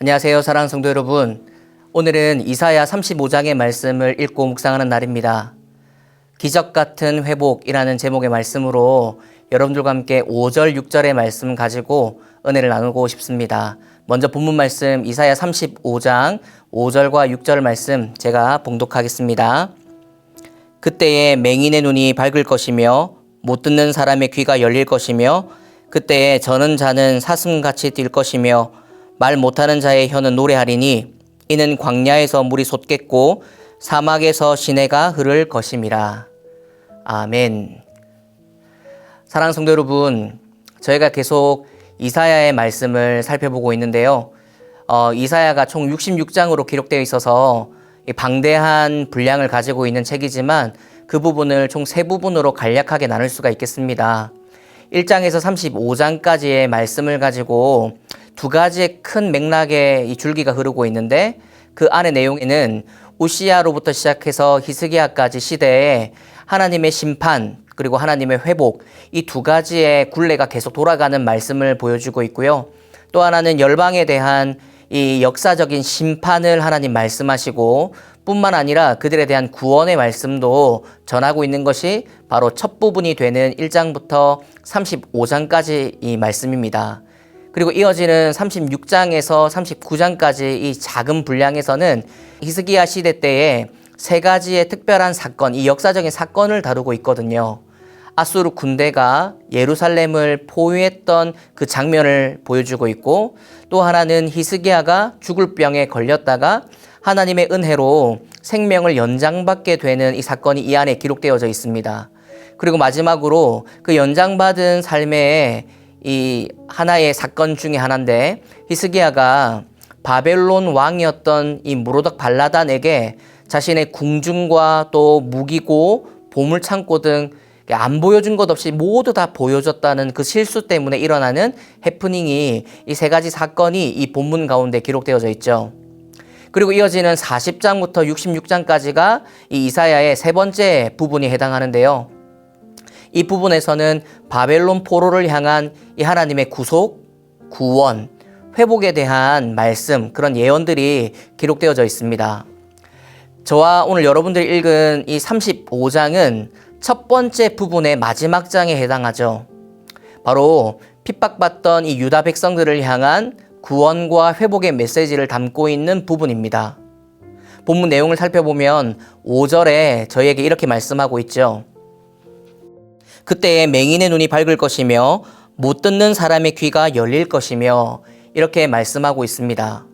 안녕하세요, 사랑하는 성도 여러분. 오늘은 이사야 35장의 말씀을 읽고 묵상하는 날입니다. 기적 같은 회복이라는 제목의 말씀으로 여러분들과 함께 5절, 6절의 말씀 가지고 은혜를 나누고 싶습니다. 먼저 본문 말씀 이사야 35장 5절과 6절 말씀 제가 봉독하겠습니다. 그때에 맹인의 눈이 밝을 것이며 못 듣는 사람의 귀가 열릴 것이며 그때에 저는 자는 사슴같이 뛸 것이며 말 못하는 자의 혀는 노래하리니 이는 광야에서 물이 솟겠고 사막에서 시내가 흐를 것임이라. 아멘. 사랑하는 성도 여러분, 저희가 계속 이사야의 말씀을 살펴보고 있는데요. 이사야가 총 66장으로 기록되어 있어서 방대한 분량을 가지고 있는 책이지만 그 부분을 총 3부분으로 간략하게 나눌 수가 있겠습니다. 1장에서 35장까지의 말씀을 가지고 두 가지의 큰 맥락의 이 줄기가 흐르고 있는데 그 안의 내용에는 우시야로부터 시작해서 히스기야까지 시대에 하나님의 심판 그리고 하나님의 회복, 이 두 가지의 굴레가 계속 돌아가는 말씀을 보여주고 있고요. 또 하나는 열방에 대한 이 역사적인 심판을 하나님 말씀하시고 뿐만 아니라 그들에 대한 구원의 말씀도 전하고 있는 것이 바로 첫 부분이 되는 1장부터 35장까지 이 말씀입니다. 그리고 이어지는 36장에서 39장까지 이 작은 분량에서는 히스기야 시대 때에 3가지의 특별한 사건, 이 역사적인 사건을 다루고 있거든요. 아수르 군대가 예루살렘을 포위했던 그 장면을 보여주고 있고, 또 하나는 히스기야가 죽을 병에 걸렸다가 하나님의 은혜로 생명을 연장받게 되는 이 사건이 이 안에 기록되어져 있습니다. 그리고 마지막으로 그 연장받은 삶의 이 하나의 사건 중에 하나인데, 히스기야가 바벨론 왕이었던 이 무로덕 발라단에게 자신의 궁중과 또 무기고 보물창고 등 안 보여준 것 없이 모두 다 보여줬다는 그 실수 때문에 일어나는 해프닝이, 이 3가지 사건이 이 본문 가운데 기록되어져 있죠. 그리고 이어지는 40장부터 66장까지가 이 이사야의 3번째 부분이 해당하는데요. 이 부분에서는 바벨론 포로를 향한 이 하나님의 구속, 구원, 회복에 대한 말씀, 그런 예언들이 기록되어져 있습니다. 저와 오늘 여러분들이 읽은 이 35장은 첫 번째 부분의 마지막 장에 해당하죠. 바로 핍박받던 이 유다 백성들을 향한 구원과 회복의 메시지를 담고 있는 부분입니다. 본문 내용을 살펴보면 5절에 저희에게 이렇게 말씀하고 있죠. 그때에 맹인의 눈이 밝을 것이며 못 듣는 사람의 귀가 열릴 것이며, 이렇게 말씀하고 있습니다.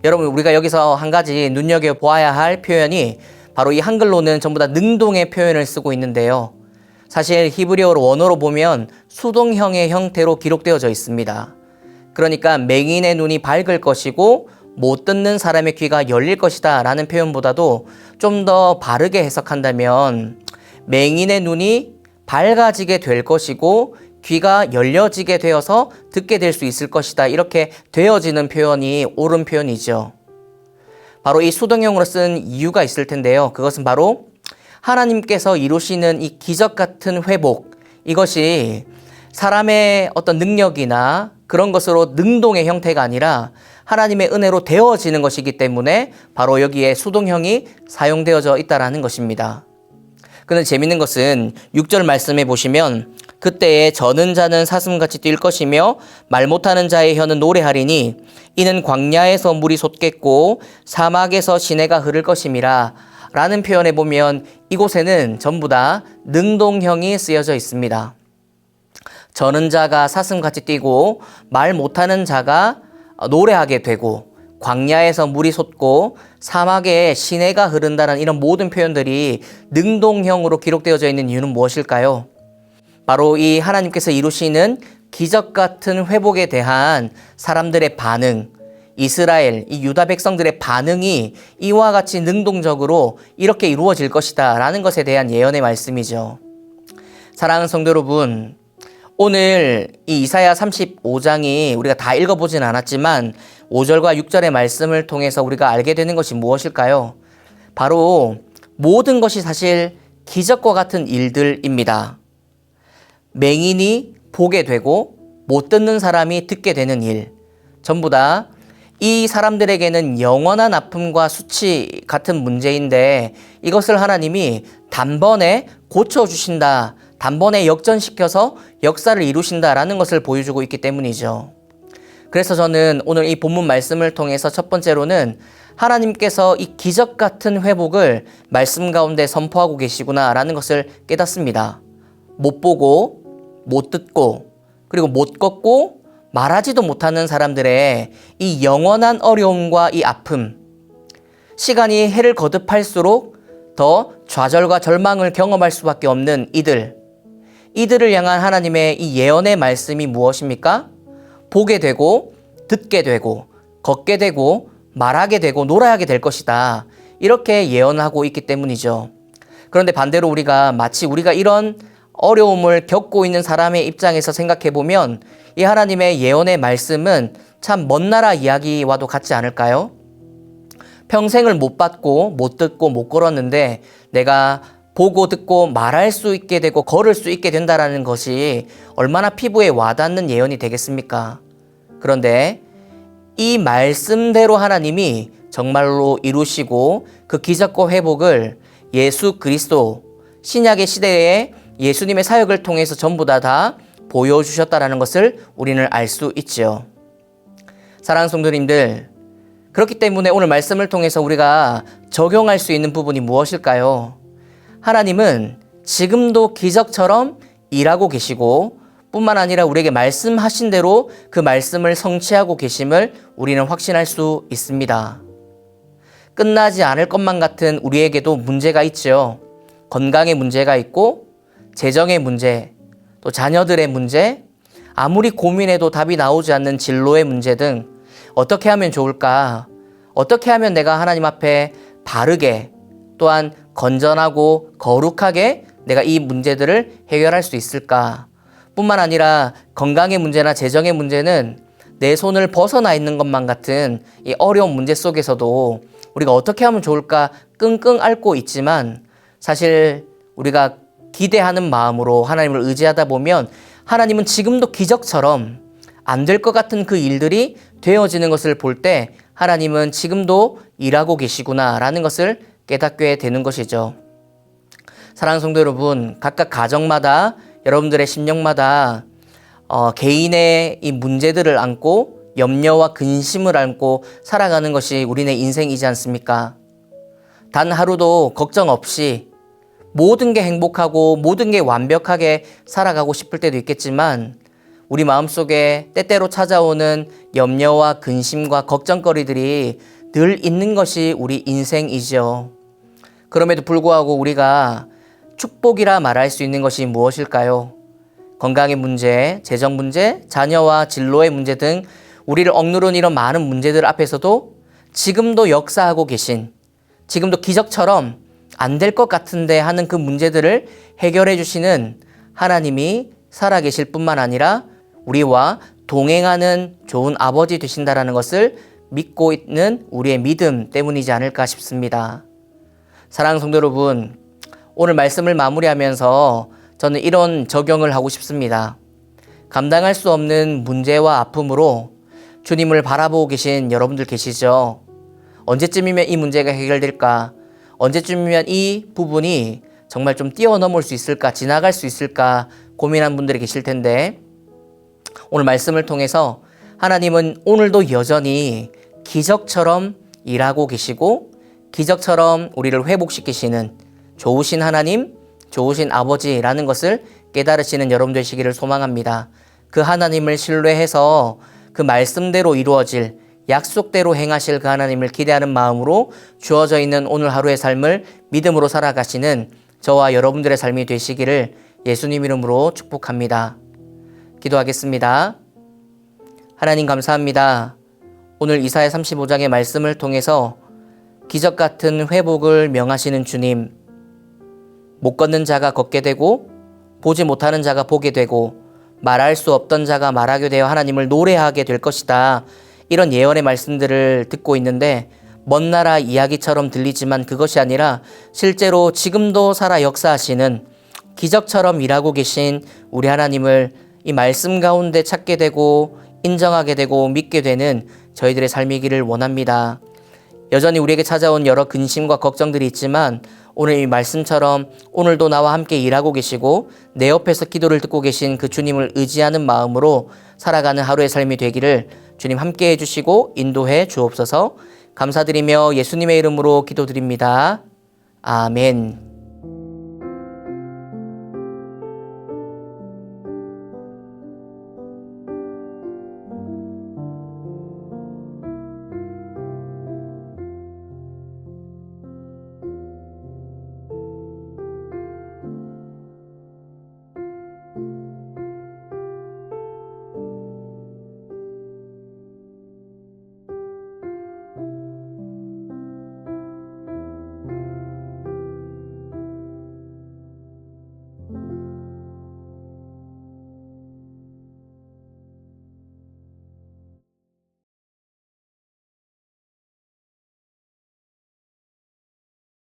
여러분, 우리가 여기서 한 가지 눈여겨보아야 할 표현이 바로 이 한글로는 전부 다 능동의 표현을 쓰고 있는데요. 사실 히브리어로 원어로 보면 수동형의 형태로 기록되어져 있습니다. 그러니까 맹인의 눈이 밝을 것이고 못 듣는 사람의 귀가 열릴 것이다 라는 표현보다도 좀 더 바르게 해석한다면 맹인의 눈이 밝아지게 될 것이고 귀가 열려지게 되어서 듣게 될 수 있을 것이다, 이렇게 되어지는 표현이 옳은 표현이죠. 바로 이 수동형으로 쓴 이유가 있을 텐데요. 그것은 바로 하나님께서 이루시는 이 기적 같은 회복, 이것이 사람의 어떤 능력이나 그런 것으로 능동의 형태가 아니라 하나님의 은혜로 되어지는 것이기 때문에 바로 여기에 수동형이 사용되어져 있다는 것입니다. 그런데 재밌는 것은 6절 말씀에 보시면 그때에 저는 자는 사슴같이 뛸 것이며 말 못하는 자의 혀는 노래하리니 이는 광야에서 물이 솟겠고 사막에서 시내가 흐를 것임이라 라는 표현에 보면 이곳에는 전부 다 능동형이 쓰여져 있습니다. 저는 자가 사슴같이 뛰고 말 못하는 자가 노래하게 되고 광야에서 물이 솟고 사막에 시내가 흐른다는 이런 모든 표현들이 능동형으로 기록되어져 있는 이유는 무엇일까요? 바로 이 하나님께서 이루시는 기적 같은 회복에 대한 사람들의 반응, 이스라엘, 이 유다 백성들의 반응이 이와 같이 능동적으로 이렇게 이루어질 것이다 라는 것에 대한 예언의 말씀이죠. 사랑하는 성도 여러분, 오늘 이 이사야 35장이 우리가 다 읽어보진 않았지만 5절과 6절의 말씀을 통해서 우리가 알게 되는 것이 무엇일까요? 바로 모든 것이 사실 기적과 같은 일들입니다. 맹인이 보게 되고 못 듣는 사람이 듣게 되는 일, 전부 다 이 사람들에게는 영원한 아픔과 수치 같은 문제인데 이것을 하나님이 단번에 고쳐주신다, 단번에 역전시켜서 역사를 이루신다라는 것을 보여주고 있기 때문이죠. 그래서 저는 오늘 이 본문 말씀을 통해서 첫 번째로는 하나님께서 이 기적 같은 회복을 말씀 가운데 선포하고 계시구나라는 것을 깨닫습니다. 못 보고, 못 듣고, 그리고 못 걷고, 말하지도 못하는 사람들의 이 영원한 어려움과 이 아픔, 시간이 해를 거듭할수록 더 좌절과 절망을 경험할 수밖에 없는 이들을 향한 하나님의 이 예언의 말씀이 무엇입니까? 보게 되고, 듣게 되고, 걷게 되고, 말하게 되고, 놀아야게 될 것이다. 이렇게 예언하고 있기 때문이죠. 그런데 반대로 마치 우리가 이런 어려움을 겪고 있는 사람의 입장에서 생각해 보면 이 하나님의 예언의 말씀은 참 먼 나라 이야기와도 같지 않을까요? 평생을 못 봤고 못 듣고 못 걸었는데 내가 보고 듣고 말할 수 있게 되고 걸을 수 있게 된다는 것이 얼마나 피부에 와닿는 예언이 되겠습니까? 그런데 이 말씀대로 하나님이 정말로 이루시고 그 기적과 회복을 예수 그리스도 신약의 시대에 예수님의 사역을 통해서 전부 다 보여주셨다는 것을 우리는 알 수 있죠. 사랑하는 성도님들, 그렇기 때문에 오늘 말씀을 통해서 우리가 적용할 수 있는 부분이 무엇일까요? 하나님은 지금도 기적처럼 일하고 계시고 뿐만 아니라 우리에게 말씀하신 대로 그 말씀을 성취하고 계심을 우리는 확신할 수 있습니다. 끝나지 않을 것만 같은 우리에게도 문제가 있죠. 건강의 문제가 있고 재정의 문제, 또 자녀들의 문제, 아무리 고민해도 답이 나오지 않는 진로의 문제 등 어떻게 하면 좋을까? 어떻게 하면 내가 하나님 앞에 바르게 또한 건전하고 거룩하게 내가 이 문제들을 해결할 수 있을까? 뿐만 아니라 건강의 문제나 재정의 문제는 내 손을 벗어나 있는 것만 같은 이 어려운 문제 속에서도 우리가 어떻게 하면 좋을까 끙끙 앓고 있지만 사실 우리가 기대하는 마음으로 하나님을 의지하다 보면 하나님은 지금도 기적처럼 안 될 것 같은 그 일들이 되어지는 것을 볼 때 하나님은 지금도 일하고 계시구나라는 것을 깨닫게 되는 것이죠. 사랑하는 성도 여러분, 각각 가정마다 여러분들의 심령마다 개인의 이 문제들을 안고 염려와 근심을 안고 살아가는 것이 우리네 인생이지 않습니까? 단 하루도 걱정 없이 모든 게 행복하고 모든 게 완벽하게 살아가고 싶을 때도 있겠지만 우리 마음속에 때때로 찾아오는 염려와 근심과 걱정거리들이 늘 있는 것이 우리 인생이죠. 그럼에도 불구하고 우리가 축복이라 말할 수 있는 것이 무엇일까요? 건강의 문제, 재정 문제, 자녀와 진로의 문제 등 우리를 억누르는 이런 많은 문제들 앞에서도 지금도 역사하고 계신, 지금도 기적처럼 안 될 것 같은데 하는 그 문제들을 해결해 주시는 하나님이 살아계실 뿐만 아니라 우리와 동행하는 좋은 아버지 되신다라는 것을 믿고 있는 우리의 믿음 때문이지 않을까 싶습니다. 사랑하는 성도 여러분, 오늘 말씀을 마무리하면서 저는 이런 적용을 하고 싶습니다. 감당할 수 없는 문제와 아픔으로 주님을 바라보고 계신 여러분들 계시죠? 언제쯤이면 이 문제가 해결될까? 언제쯤이면 이 부분이 정말 좀 뛰어넘을 수 있을까? 지나갈 수 있을까? 고민한 분들이 계실 텐데 오늘 말씀을 통해서 하나님은 오늘도 여전히 기적처럼 일하고 계시고 기적처럼 우리를 회복시키시는 좋으신 하나님, 좋으신 아버지라는 것을 깨달으시는 여러분 되시기를 소망합니다. 그 하나님을 신뢰해서 그 말씀대로 이루어질 약속대로 행하실 그 하나님을 기대하는 마음으로 주어져 있는 오늘 하루의 삶을 믿음으로 살아가시는 저와 여러분들의 삶이 되시기를 예수님 이름으로 축복합니다. 기도하겠습니다. 하나님 감사합니다. 오늘 이사야 35장의 말씀을 통해서 기적 같은 회복을 명하시는 주님, 못 걷는 자가 걷게 되고 보지 못하는 자가 보게 되고 말할 수 없던 자가 말하게 되어 하나님을 노래하게 될 것이다. 이런 예언의 말씀들을 듣고 있는데 먼 나라 이야기처럼 들리지만 그것이 아니라 실제로 지금도 살아 역사하시는 기적처럼 일하고 계신 우리 하나님을 이 말씀 가운데 찾게 되고 인정하게 되고 믿게 되는 저희들의 삶이기를 원합니다. 여전히 우리에게 찾아온 여러 근심과 걱정들이 있지만 오늘 이 말씀처럼 오늘도 나와 함께 일하고 계시고 내 옆에서 기도를 듣고 계신 그 주님을 의지하는 마음으로 살아가는 하루의 삶이 되기를 주님 함께 해주시고 인도해 주옵소서. 감사드리며 예수님의 이름으로 기도드립니다. 아멘.